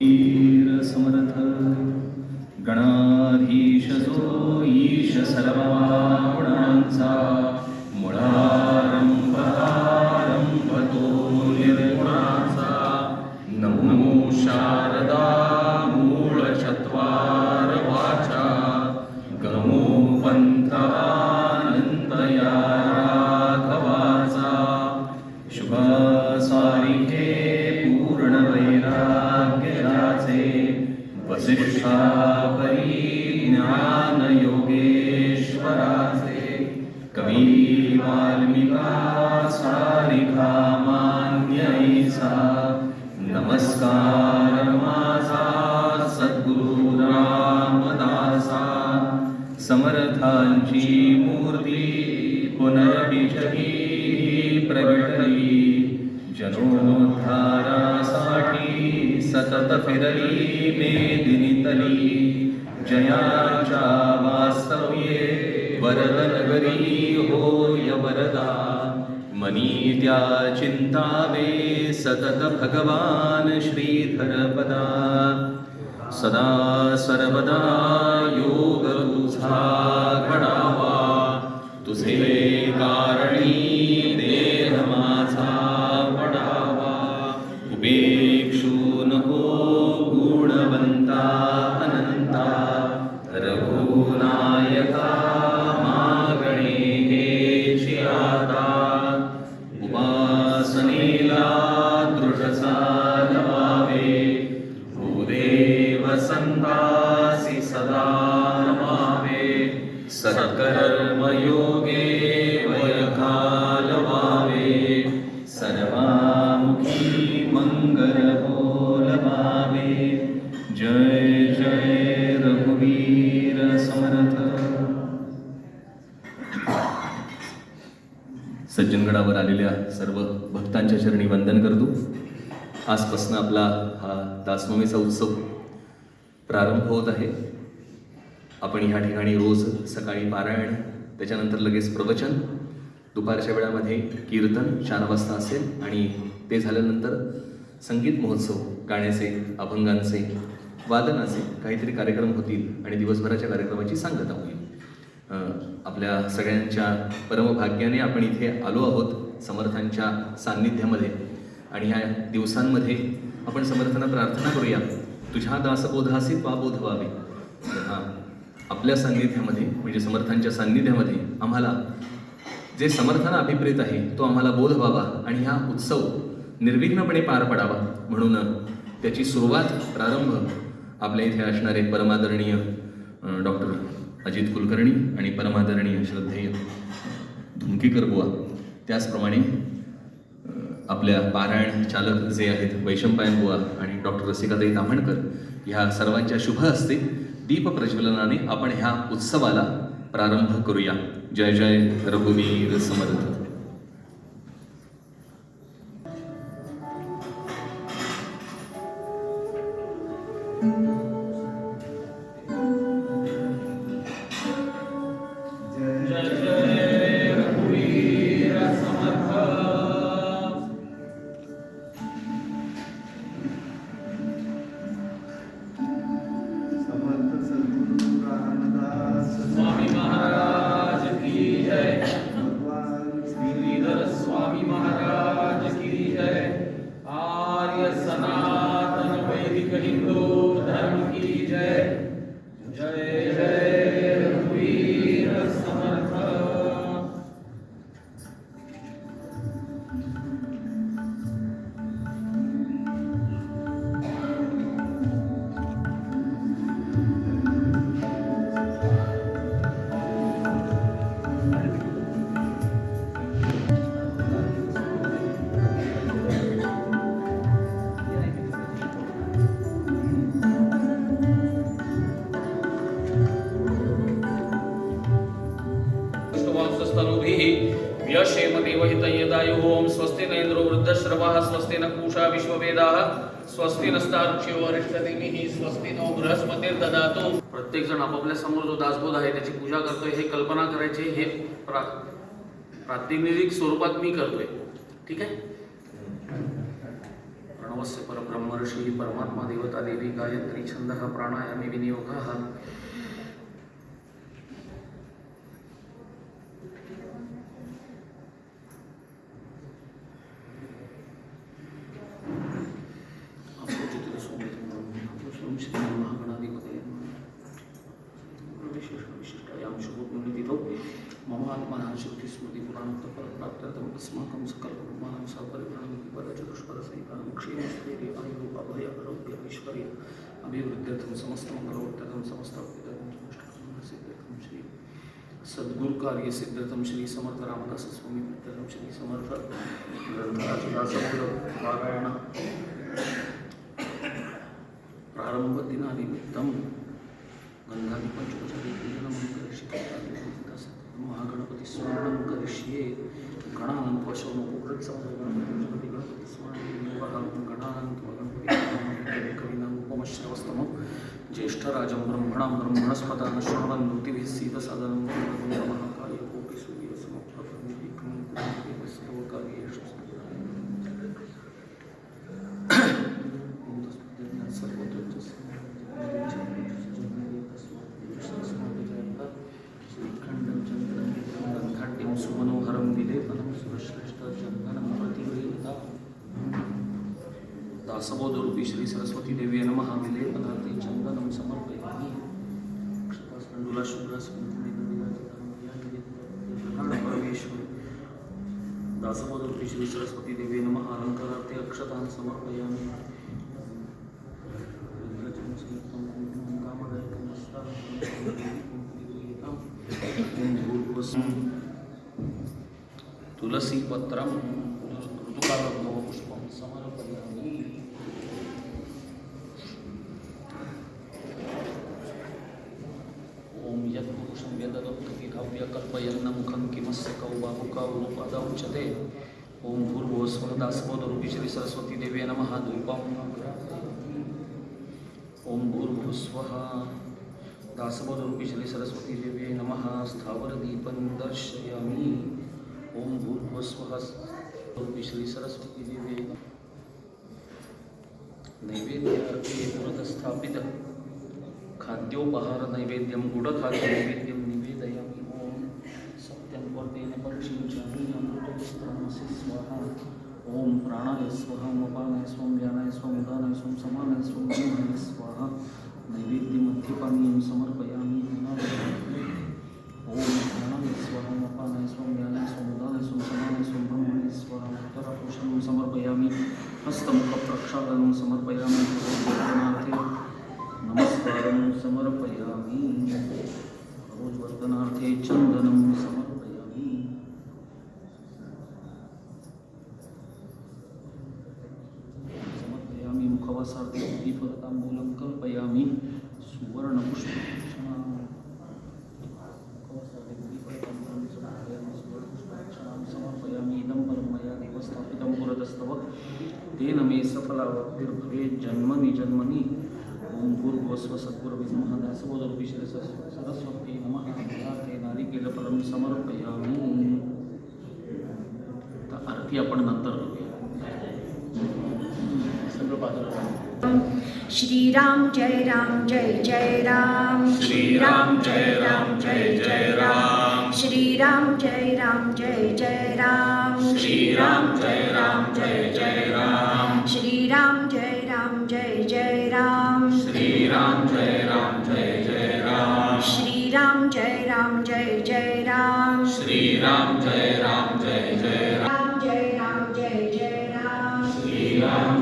वीर समर्थ गणाधीश जो ईश सर्व गुणांचा मुळारंभ तो निर्गुणाचा नमो शारदा मूळ चत्वार वाचा गमो पंथ अनंत या राघवाचा शुभ सारिखे पूर्ण वैराग्याचे वसिष्ठा परिज्ञान योगेश्वराचे कवी वाल्मिका सारिका मान्यईचा नमस्कार माझा सद्गुरु रामदासा समर्थांची मूर्ती पुनर्विजही प्रगटली जनोद्धारासाठी सतत फिरली मेदिनीतली जयाच्या वास्तव्ये वरदनगरी होय वरदा मनी त्या चिंतावे सतत भगवान श्रीधरपदा सदा सर्वदा योग तुझा घडावा तुझे कारणी देह माझा वडावा उपेक्षू नको गुणवंता अनंता रघुनायका मागणे हेची आता उपासनेला दृढ चालवावे भूदेव संतासी सदा नमावे सत्कर्म योगे वयकालवावे सर्वामुखी मंगल बोलवावे जय जय रघुवीर समर्थ. सज्जनगडावर आलेल्या सर्व भक्तांच्या चरणी वंदन करतो. आजपासून आपला हा दासनवमीचा उत्सव प्रारंभ होत आहे. आपण ह्या ठिकाणी रोज सकाळी पारायण, त्याच्यानंतर लगेच प्रवचन, दुपारच्या वेळामध्ये कीर्तन 4 वाजता असेल आणि ते झाल्यानंतर संगीत महोत्सव, गाण्याचे, अभंगांचे, वादनाचे काहीतरी कार्यक्रम होतील आणि दिवसभराच्या कार्यक्रमाची सांगता होईल. आपल्या सगळ्यांच्या परमभाग्याने आपण इथे आलो आहोत समर्थांच्या सान्निध्यामध्ये आणि ह्या दिवसांमध्ये आपण समर्थांना प्रार्थना करूया, तुझ्या दासबोधासी त्वा बोध व्हावे. आपल्या सान्निध्यामध्ये म्हणजे समर्थांच्या सान्निध्यामध्ये आम्हाला जे समर्थांना अभिप्रेत आहे तो आम्हाला बोध व्हावा आणि हा उत्सव निर्विघ्नपणे पार पडावा म्हणून त्याची सुरुवात, प्रारंभ आपल्या इथे असणारे परमादरणीय डॉक्टर अजित कुलकर्णी आणि परमादरणीय श्रद्धेय धुमकेकर बुवा, त्याचप्रमाणे आपल्या पारायण चालक जे आहेत वैशंपायन बुवा आणि डॉक्टर रसिकाताई ताम्हणकर, ह्या सर्वांच्या शुभ हस्ते दीप प्रज्वलनाने आपण ह्या उत्सवाला प्रारंभ करूया. जय जय रघुवीर समर्थ. ओम स्वस्ति न इंद्रो वृद्धश्रवाः स्वस्ति न पूषा विश्ववेदाः स्वस्ति नस्तार्क्ष्यो अरिष्टनेमिः स्वस्ति नो बृहस्पतिर्दधातु. प्रत्येक जण आपापल्या समोर जो दासबोध आहे त्याची पूजा करतोय हे कल्पना करायची. हे प्रातिनिधिक स्वरूपात मी करतोय. ठीक आहे. प्रणवस्य परब्रह्म ऋषी परमात्मा देवता देवी गायत्री छंदः प्राणायामी विनियोगः मम आत्मना श्रुति स्मृति पुराण प्राप्त्यर्थम अस्माकं सकलकुटुम्बानां सपरिवारक्षेमस्थैर्य आरोग्य ऐश्वर्य अभिवृद्ध्यर्थं समस्तमंगलवृत्त्यर्थं समस्तसिद्ध्यर्थं श्री सद्गुरु कार्य सिद्ध्यर्थं श्री समर्थ रामदास स्वामी प्रीत्यर्थं श्री समर्थ ग्रंथराजदासबोध पारायण प्रारंभ दिनानिमित्तं गंगादि पंचोपचारी पूजनं करिष्ये महागणपति स्मरणं करिष्ये गणानंत गणपति स्मरणं गणानंत गणपति कवीनां उपमश्रवस्तमं ज्येष्ठराजं ब्रह्मणां ब्रह्मणस्पदान श्रवणं नृतिभिः सीदसादनं महाकाय कोटि सूर्यसमप्रभं सर्वकार्येषु सुमनोहरं विलेपनं सुरश्रेष्ठचन्दनं प्रतिगृहीता दासबोधरूपी श्री सरस्वती देवी नमः विलेपनार्थे चन्दनं समर्पयामि क्षतास्कण्डूला शुभ्रास्कन्धेश्वरी दासबोधरूपी श्री सरस्वती देवी नमः अलङ्कारार्थे अक्षतान् समर्पयामि तुलसी पत्रम ऋतुकालग्नव पुष्पं समर्पयामि ओम यत्पुरुषं यदगप्तकिकाव्य कल्पयन्न मुखं किमस्य कौबाहुकावनुपादौ उच्यते ओम भूर्भुवस्वः दासबोधरूपी श्री सरस्वती देवी नमः धूपं ओम भूर्भुवस्वः दासबोधरूपी श्री सरस्वती देवी नमः स्थावरदीपं दर्शयामि ओम भूर्भुवस्वः रूपी श्री सरस्वती देवी नैवेद्यार्थे पुरतस्थापित खाद्योपहार नैवेद्यं गुडखाद्य नैवेद्यं निवेदयामि ओम सत्यं वर्तेन परिशिंचामि अमृतवस्त्रमसि स्वाहा ओम प्राणाय स्वाहा अपानाय स्वं व्यानाय स्वं उदानाय स्वं समानाय स्वं ब्रह्मणे स्वाहा नैवेद्यमध्यपानीयं समर्पयामि ओम प्राणाय स्वाहा अपानाय स्वं व्यानाय स्वं उदानाय स्वं समानाय स्वं ब्रह्मणे स्वाहा उत्तरापुरुषं समर्पयामि हस्तमुखप्रक्षालनं समर्पयामि रोजवर्धनार्थे नमस्कारं समर्पयामि रोजवर्धनार्थे चन्दनं समर्पयामि समर्पयामि मुखवासार्थे दीपताम्बूलं कल्पयामि सुवर्णपुष्पभूषणां समर्पयामि इदं परं मया देवस्थापितं पुरतस्तव तेन मे सफलावप्तिर्भवेत् जन्मनि जन्मनि ओम भूर्भुवस्वः सद्गुरवे दासबोधरूपी श्री सरस्वती नमः ते नारिकेलफलं समर्पयामि तर आरती आपण नंतर करूया सगळं बाजूला श्री राम जय राम जय जय राम श्री राम जय राम जय जय राम श्री राम जय राम जय जय राम श्री राम जय राम जय जय राम श्री राम जय राम जय जय राम श्री राम जय राम जय जय राम श्री राम जय राम जय जय राम श्री राम जय राम जय जय राम जय राम जय जय राम श्री राम